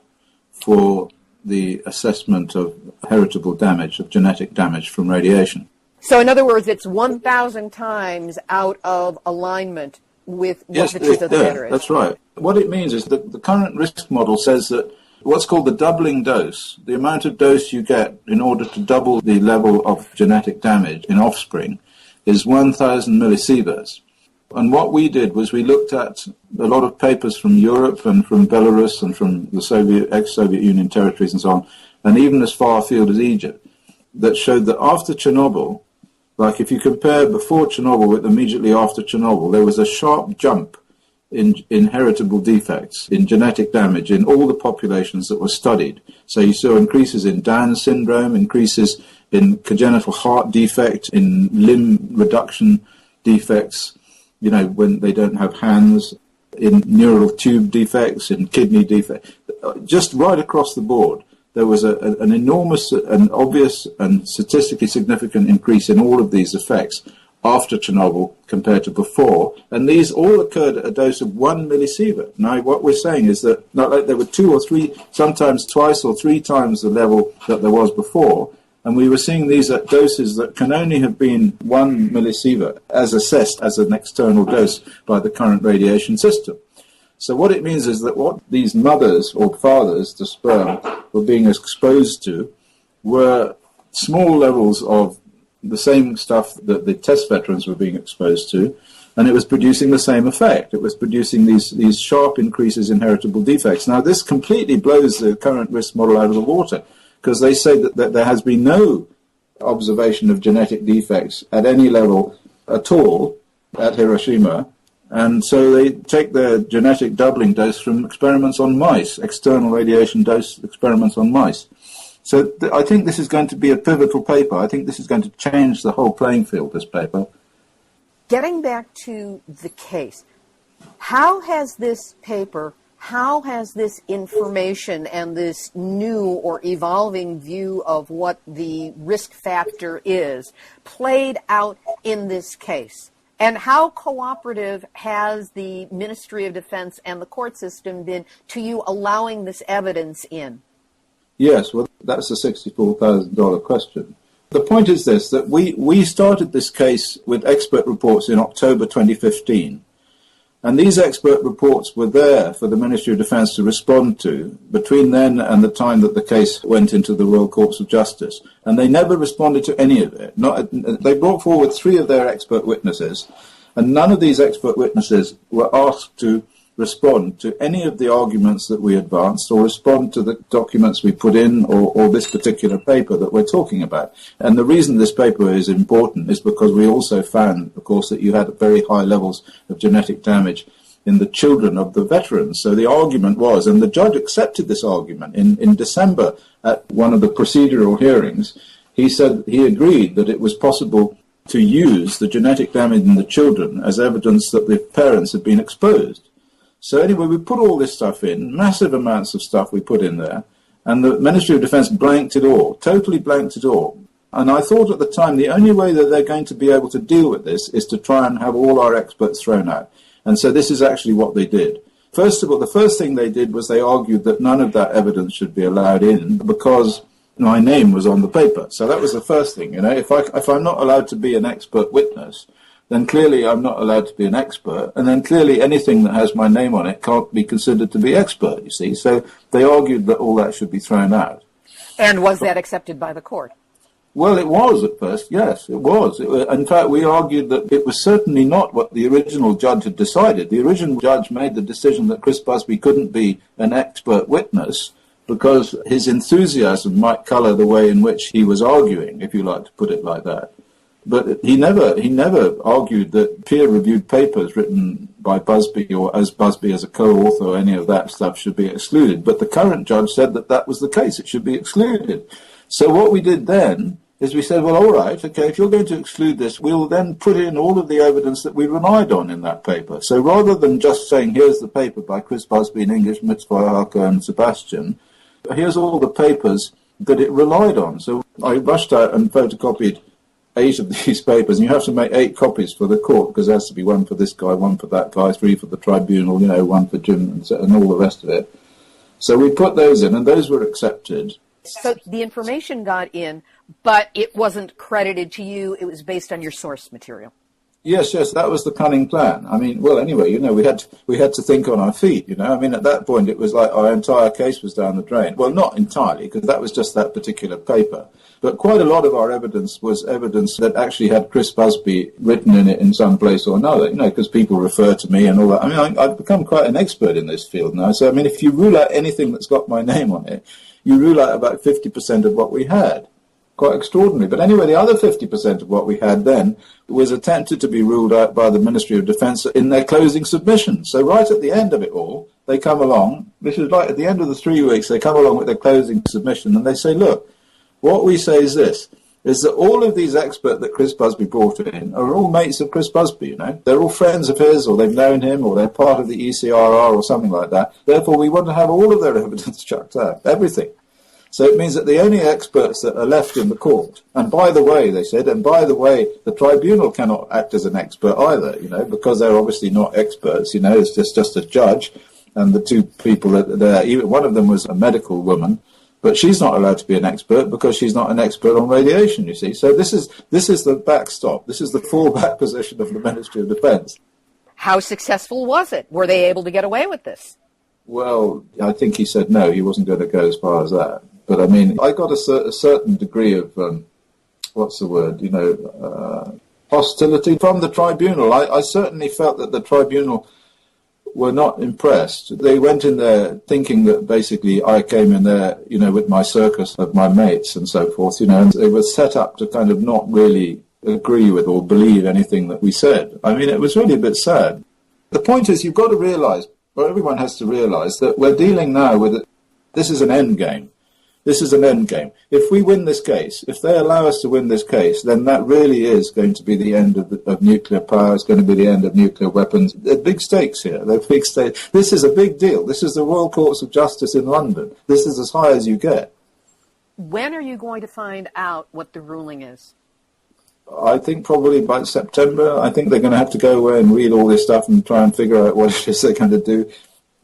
for the assessment of heritable damage, of genetic damage from radiation. So in other words, it's 1,000 times out of alignment with what the truth of the matter is. That's right. What it means is that the current risk model says that what's called the doubling dose, the amount of dose you get in order to double the level of genetic damage in offspring, is 1,000 millisieverts. And what we did was we looked at a lot of papers from Europe and from Belarus and from the ex-Soviet Union territories and so on, and even as far afield as Egypt, that showed that after Chernobyl, like if you compare before Chernobyl with immediately after Chernobyl, there was a sharp jump in heritable defects, in genetic damage in all the populations that were studied. So you saw increases in Down syndrome, increases in congenital heart defect, in limb reduction defects, you know, when they don't have hands, in neural tube defects, in kidney defects, just right across the board. There was an enormous and obvious and statistically significant increase in all of these effects after Chernobyl compared to before. And these all occurred at a dose of 1 millisievert. Now, what we're saying is that not like there were 2 or 3, sometimes twice or 3 times the level that there was before. And we were seeing these at doses that can only have been 1 millisievert as assessed as an external dose by the current radiation system. So what it means is that what these mothers or fathers to sperm were being exposed to were small levels of the same stuff that the test veterans were being exposed to, and it was producing the same effect. It was producing these sharp increases in heritable defects. Now, this completely blows the current risk model out of the water, because they say that there has been no observation of genetic defects at any level at all at Hiroshima. And so they take their genetic doubling dose from experiments on mice, external radiation dose experiments on mice. So I think this is going to be a pivotal paper. I think this is going to change the whole playing field, this paper. Getting back to the case, how has this paper, how has this information and this new or evolving view of what the risk factor is played out in this case? And how cooperative has the Ministry of Defense and the court system been to you allowing this evidence in? Yes, well, that's a $64,000 question. The point is this, that we started this case with expert reports in October 2015. And these expert reports were there for the Ministry of Defense to respond to between then and the time that the case went into the Royal Courts of Justice. And they never responded to any of it. They brought forward 3 of their expert witnesses, and none of these expert witnesses were asked to respond to any of the arguments that we advanced or respond to the documents we put in or this particular paper that we're talking about. And the reason this paper is important is because we also found, of course, that you had very high levels of genetic damage in the children of the veterans. So the argument was, and the judge accepted this argument in December at one of the procedural hearings, he said he agreed that it was possible to use the genetic damage in the children as evidence that the parents had been exposed. So anyway, we put all this stuff in, massive amounts of stuff we put in there, and the Ministry of Defense blanked it all, totally blanked it all. And I thought at the time the only way that they're going to be able to deal with this is to try and have all our experts thrown out. And so this is actually what they did. First of all, the first thing they did was they argued that none of that evidence should be allowed in because my name was on the paper. So that was the first thing. You know, if I'm not allowed to be an expert witness, then clearly I'm not allowed to be an expert, and then clearly anything that has my name on it can't be considered to be expert, you see. So they argued that all that should be thrown out. And was that accepted by the court? Well, it was at first, yes, it was. In fact, we argued that it was certainly not what the original judge had decided. The original judge made the decision that Chris Busby couldn't be an expert witness because his enthusiasm might colour the way in which he was arguing, if you like to put it like that. But he never argued that peer-reviewed papers written by Busby or as Busby as a co-author or any of that stuff should be excluded. But the current judge said that that was the case. It should be excluded. So what we did then is we said, well, all right, okay, if you're going to exclude this, we'll then put in all of the evidence that we relied on in that paper. So rather than just saying, here's the paper by Chris Busby in English, Mitzvah, Harker, and Sebastian, here's all the papers that it relied on. So I rushed out and photocopied 8 of these papers, and you have to make 8 copies for the court, because there has to be 1 for this guy, 1 for that guy, 3 for the tribunal, 1 for Jim, and all the rest of it. So we put those in, and those were accepted. So the information got in, but it wasn't credited to you. It was based on your source material. Yes, that was the cunning plan. I mean, well, anyway, you know, we had to think on our feet, you know. I mean, at that point, it was like our entire case was down the drain. Well, not entirely, because that was just that particular paper. But quite a lot of our evidence was evidence that actually had Chris Busby written in it in some place or another, you know, because people refer to me and all that. I mean, I've become quite an expert in this field now. So, I mean, if you rule out anything that's got my name on it, you rule out about 50% of what we had. Quite extraordinary. But anyway, the other 50% of what we had then was attempted to be ruled out by the Ministry of Defence in their closing submission. So right at the end of it all, they come along, this is right at the end of the 3 weeks, they come along with their closing submission and they say, look, what we say is this, is that all of these experts that Chris Busby brought in are all mates of Chris Busby, you know. They're all friends of his, or they've known him, or they're part of the ECRR or something like that. Therefore, we want to have all of their evidence chucked out, everything. So it means that the only experts that are left in the court, and by the way, they said, and by the way, the tribunal cannot act as an expert either, you know, because they're obviously not experts, you know, it's just a judge, and the two people that are there, even one of them was a medical woman, but she's not allowed to be an expert because she's not an expert on radiation, you see. So this is the backstop, this is the fallback position of the Ministry of Defence. How successful was it? Were they able to get away with this? Well, I think he said no, he wasn't going to go as far as that. But, I mean, I got a certain degree of, hostility from the tribunal. I certainly felt that the tribunal were not impressed. They went in there thinking that basically I came in there, you know, with my circus of my mates and so forth, you know, and it was set up to kind of not really agree with or believe anything that we said. I mean, it was really a bit sad. The point is, you've got to realise, or everyone has to realise, that we're dealing now with, this is an end game. This is an end game. If we win this case, if they allow us to win this case, then that really is going to be the end of nuclear power. It's going to be the end of nuclear weapons. There are big stakes here. There are big stakes. This is a big deal. This is the Royal Courts of Justice in London. This is as high as you get. When are you going to find out what the ruling is? I think probably by September. I think they're going to have to go away and read all this stuff and try and figure out what it is they're going to do.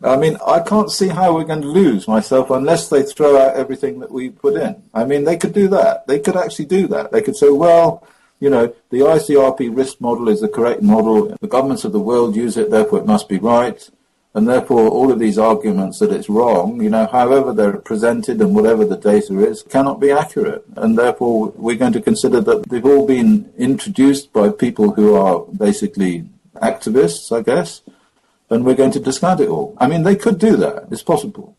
I mean, I can't see how we're going to lose myself unless they throw out everything that we put in. I mean, they could do that. They could actually do that. They could say, well, you know, the ICRP risk model is the correct model. The governments of the world use it, therefore it must be right. And therefore all of these arguments that it's wrong, you know, however they're presented and whatever the data is, cannot be accurate. And therefore we're going to consider that they've all been introduced by people who are basically activists, I guess. And we're going to discard it all. I mean, they could do that. It's possible.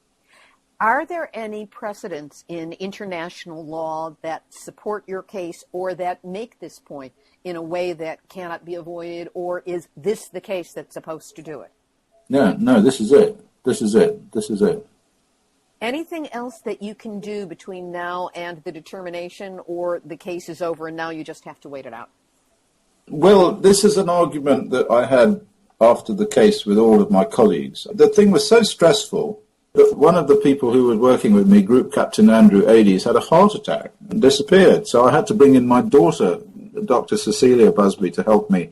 Are there any precedents in international law that support your case or that make this point in a way that cannot be avoided, or is this the case that's supposed to do it? No, this is it. This is it. Anything else that you can do between now and the determination, or the case is over and now you just have to wait it out? Well, this is an argument that I had after the case with all of my colleagues. The thing was so stressful that one of the people who was working with me, Group Captain Andrew Ades, had a heart attack and disappeared. So I had to bring in my daughter, Dr. Cecilia Busby, to help me.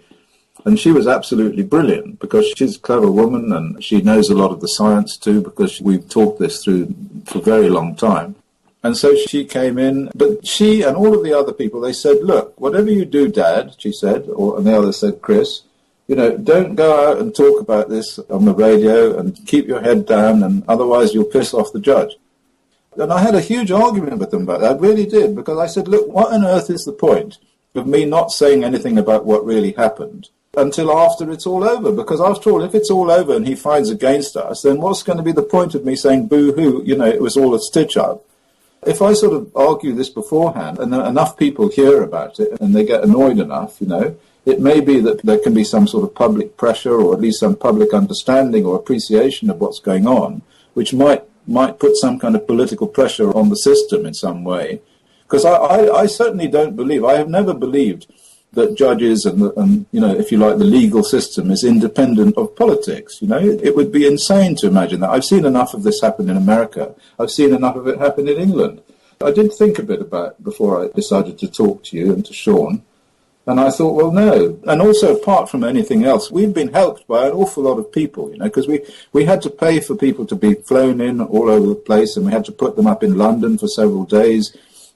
And she was absolutely brilliant because she's a clever woman and she knows a lot of the science too, because we've talked this through for a very long time. And so she came in, but she and all of the other people, they said, look, whatever you do, Dad, she said, and the other said, Chris, you know, don't go out and talk about this on the radio and keep your head down, and otherwise you'll piss off the judge. And I had a huge argument with them about that. I really did, because I said, look, what on earth is the point of me not saying anything about what really happened until after it's all over? Because after all, if it's all over and he finds against us, then what's going to be the point of me saying, boo-hoo, you know, it was all a stitch-up? If I sort of argue this beforehand and enough people hear about it and they get annoyed enough, you know, it may be that there can be some sort of public pressure or at least some public understanding or appreciation of what's going on, which might put some kind of political pressure on the system in some way. Because I certainly don't believe, I have never believed that judges and you know, if you like, the legal system is independent of politics. You know, it would be insane to imagine that. I've seen enough of this happen in America. I've seen enough of it happen in England. I did think a bit about it before I decided to talk to you and to Sean. And I thought, well, no. And also, apart from anything else, we've been helped by an awful lot of people, you know, because we had to pay for people to be flown in all over the place, and we had to put them up in London for several days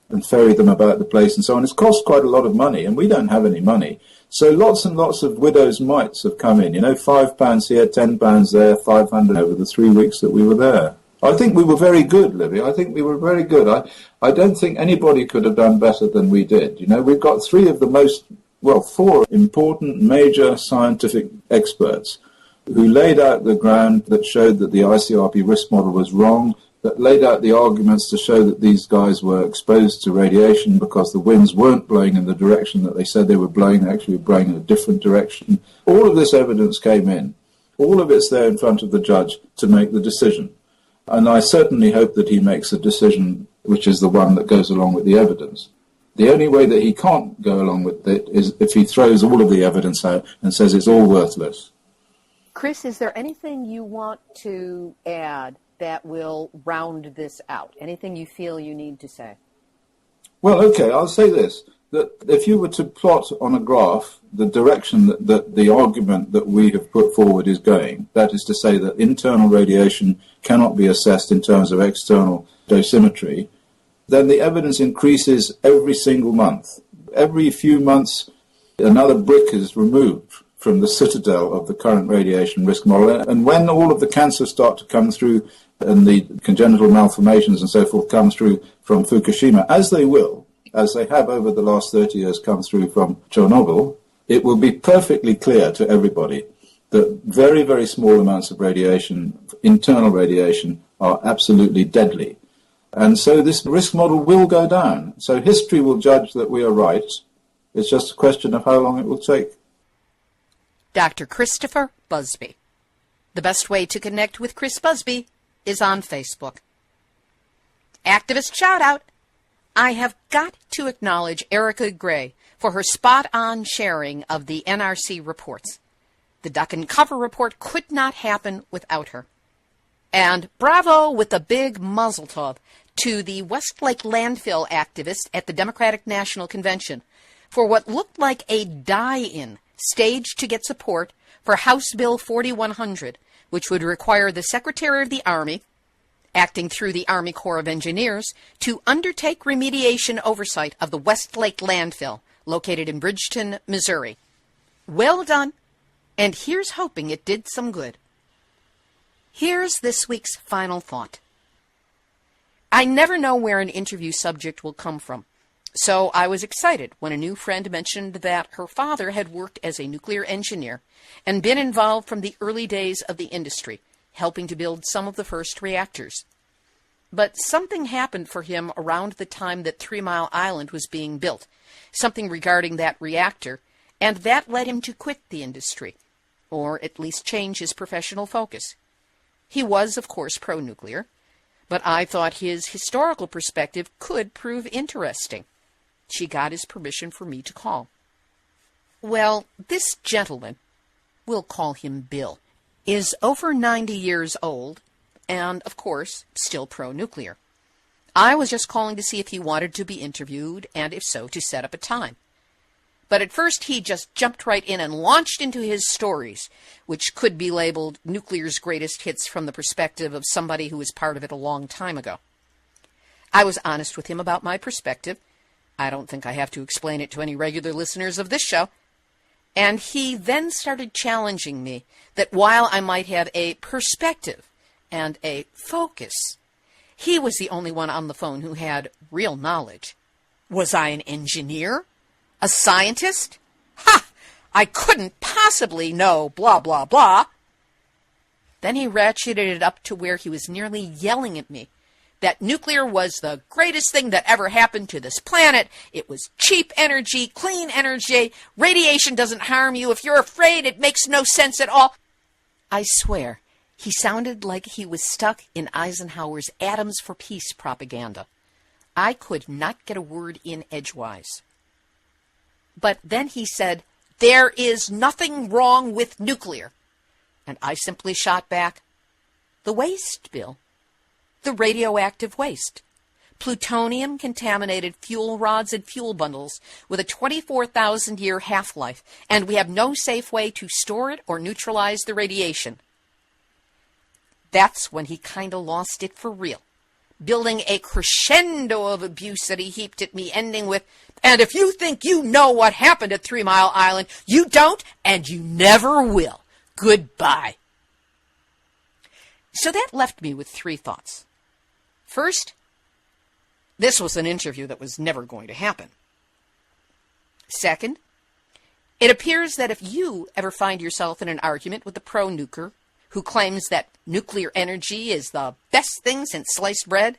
and ferry them about the place and so on. It's cost quite a lot of money, and we don't have any money. So lots and lots of widows' mites have come in, £5 here, £10 there, 500 over the 3 weeks that we were there. I think we were very good, Libby. I think we were very good. I don't think anybody could have done better than we did. We've got four important major scientific experts who laid out the ground that showed that the ICRP risk model was wrong, that laid out the arguments to show that these guys were exposed to radiation because the winds weren't blowing in the direction that they said they were blowing, they actually were blowing in a different direction. All of this evidence came in. All of it's there in front of the judge to make the decision. And I certainly hope that he makes a decision which is the one that goes along with the evidence. The only way that he can't go along with it is if he throws all of the evidence out and says it's all worthless. Chris, is there anything you want to add that will round this out? Anything you feel you need to say? Well, okay, I'll say this, that if you were to plot on a graph the direction that the argument that we have put forward is going, that is to say that internal radiation cannot be assessed in terms of external dosimetry, then the evidence increases every single month. Every few months, another brick is removed from the citadel of the current radiation risk model. And when all of the cancers start to come through and the congenital malformations and so forth come through from Fukushima, as they will, as they have over the last 30 years come through from Chernobyl, it will be perfectly clear to everybody that very, very small amounts of radiation, internal radiation, are absolutely deadly. And so this risk model will go down. So history will judge that we are right. It's just a question of how long it will take. Dr. Christopher Busby. The best way to connect with Chris Busby is on Facebook. Activist shout-out. I have got to acknowledge Erica Gray for her spot-on sharing of the NRC reports. The Duck and Cover report could not happen without her. And bravo with a big muzzle tov to the Westlake landfill activist at the Democratic National Convention for what looked like a die-in staged to get support for House Bill 4100, which would require the Secretary of the Army, acting through the Army Corps of Engineers, to undertake remediation oversight of the Westlake landfill located in Bridgeton, Missouri. Well done, and here's hoping it did some good. Here's this week's final thought. I never know where an interview subject will come from, so I was excited when a new friend mentioned that her father had worked as a nuclear engineer and been involved from the early days of the industry, helping to build some of the first reactors. But something happened for him around the time that 3 Mile Island was being built, something regarding that reactor, and that led him to quit the industry, or at least change his professional focus. He was, of course, pro-nuclear, but I thought his historical perspective could prove interesting. She got his permission for me to call. Well, this gentleman, we'll call him Bill, is over 90 years old and, of course, still pro-nuclear. I was just calling to see if he wanted to be interviewed, and if so, to set up a time. But at first he just jumped right in and launched into his stories, which could be labeled nuclear's greatest hits from the perspective of somebody who was part of it a long time ago. I was honest with him about my perspective. I don't think I have to explain it to any regular listeners of this show. And he then started challenging me that while I might have a perspective and a focus, he was the only one on the phone who had real knowledge. Was I an engineer? A scientist? Ha! I couldn't possibly know blah, blah, blah. Then he ratcheted it up to where he was nearly yelling at me that nuclear was the greatest thing that ever happened to this planet. It was cheap energy, clean energy. Radiation doesn't harm you. If you're afraid, it makes no sense at all. I swear, he sounded like he was stuck in Eisenhower's Atoms for Peace propaganda. I could not get a word in edgewise. But then he said, there is nothing wrong with nuclear. And I simply shot back, the waste, Bill. The radioactive waste. Plutonium-contaminated fuel rods and fuel bundles with a 24,000-year half-life, and we have no safe way to store it or neutralize the radiation. That's when he kind of lost it for real. building a crescendo of abuse that he heaped at me, ending with, "And if you think you know what happened at 3 Mile Island, you don't, and you never will. Goodbye." So that left me with 3 thoughts. First, this was an interview that was never going to happen. Second, it appears that if you ever find yourself in an argument with a pro-nuker who claims that nuclear energy is the best thing since sliced bread,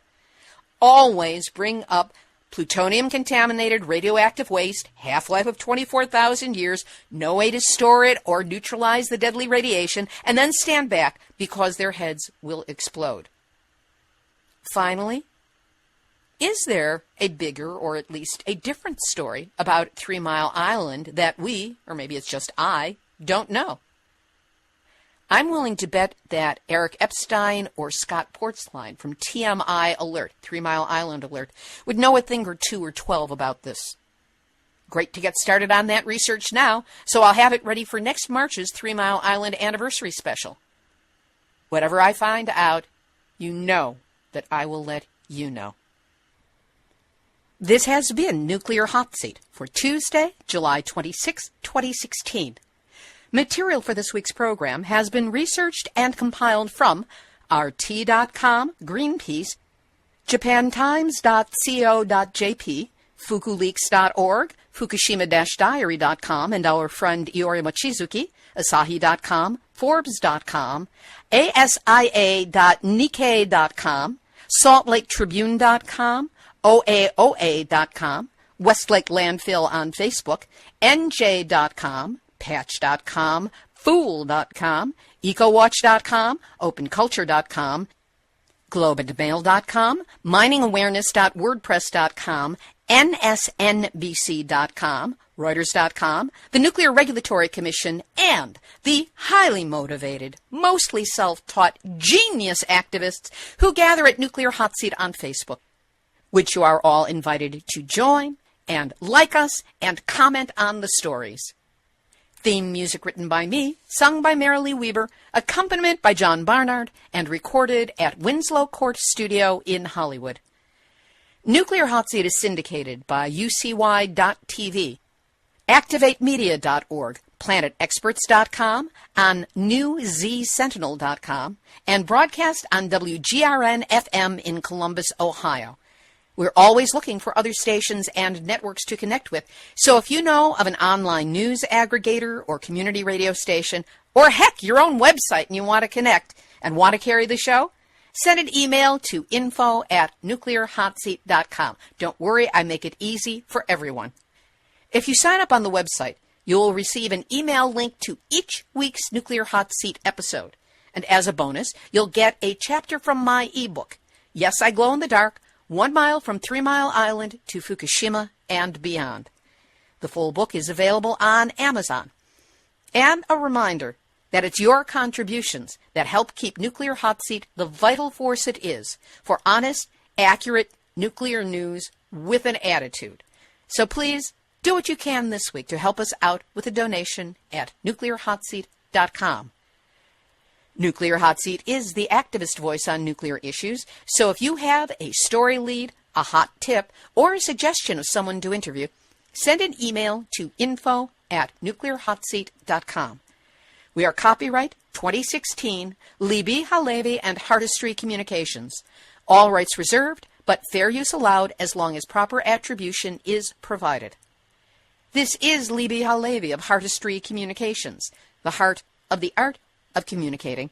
always bring up plutonium-contaminated radioactive waste, half-life of 24,000 years, no way to store it or neutralize the deadly radiation, and then stand back because their heads will explode. Finally, is there a bigger or at least a different story about 3 Mile Island that we, or maybe it's just I, don't know? I'm willing to bet that Eric Epstein or Scott Portsline from TMI Alert, 3 Mile Island Alert, would know a thing or 2 or 12 about this. Great to get started on that research now, so I'll have it ready for next March's 3 Mile Island anniversary special. Whatever I find out, you know that I will let you know. This has been Nuclear Hot Seat for Tuesday, July 26, 2016. Material for this week's program has been researched and compiled from RT.com, Greenpeace, JapanTimes.co.jp, FukuLeaks.org, Fukushima-Diary.com, and our friend Iori Mochizuki, Asahi.com, Forbes.com, ASIA.Nikkei.com, SaltLakeTribune.com, OAOA.com, Westlake Landfill on Facebook, NJ.com, Patch.com, Fool.com, EcoWatch.com, OpenCulture.com, GlobeandMail.com, MiningAwareness.WordPress.com, NSNBC.com, Reuters.com, the Nuclear Regulatory Commission, and the highly motivated, mostly self-taught, genius activists who gather at Nuclear Hot Seat on Facebook, which you are all invited to join and like us and comment on the stories. Theme music written by me, sung by Marilee Weber, accompaniment by John Barnard, and recorded at Winslow Court Studio in Hollywood. Nuclear Hot Seat is syndicated by UCY.TV, ActivateMedia.org, PlanetExperts.com, on NewZSentinel.com, and broadcast on WGRN-FM in Columbus, Ohio. We're always looking for other stations and networks to connect with, so if you know of an online news aggregator or community radio station, or heck, your own website and you want to connect and want to carry the show, send an email to info@nuclearhotseat.com. Don't worry, I make it easy for everyone. If you sign up on the website, you'll receive an email link to each week's Nuclear Hot Seat episode. And as a bonus, you'll get a chapter from my ebook, Yes, I Glow in the Dark, 1 Mile from 3 Mile Island to Fukushima and Beyond. The full book is available on Amazon. And a reminder that it's your contributions that help keep Nuclear Hot Seat the vital force it is for honest, accurate nuclear news with an attitude. So please do what you can this week to help us out with a donation at nuclearhotseat.com. Nuclear Hot Seat is the activist voice on nuclear issues, so if you have a story lead, a hot tip, or a suggestion of someone to interview, send an email to info@nuclearhotseat.com. We are copyright 2016, Libbe, HaLevy, and Artistry Communications. All rights reserved, but fair use allowed as long as proper attribution is provided. This is Libbe, HaLevy of Artistry Communications, the heart of the art of communicating.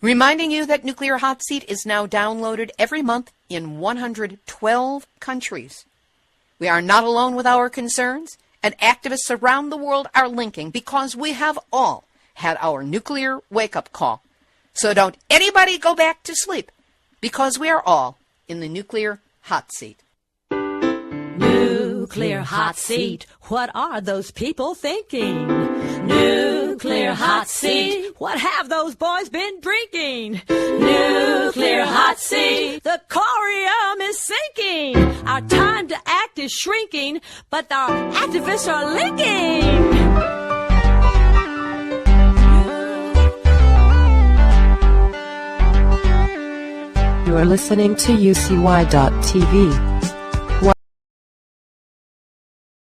Reminding you that Nuclear Hot Seat is now downloaded every month in 112 countries. We are not alone with our concerns, and activists around the world are linking because we have all had our nuclear wake-up call. So don't anybody go back to sleep, because we are all in the Nuclear Hot Seat. Nuclear Hot Seat, what are those people thinking? Nuclear Hot Seat, what have those boys been drinking? Nuclear Hot Seat, the corium is sinking. Our time to act is shrinking, but our activists are linking. You are listening to UCY.tv.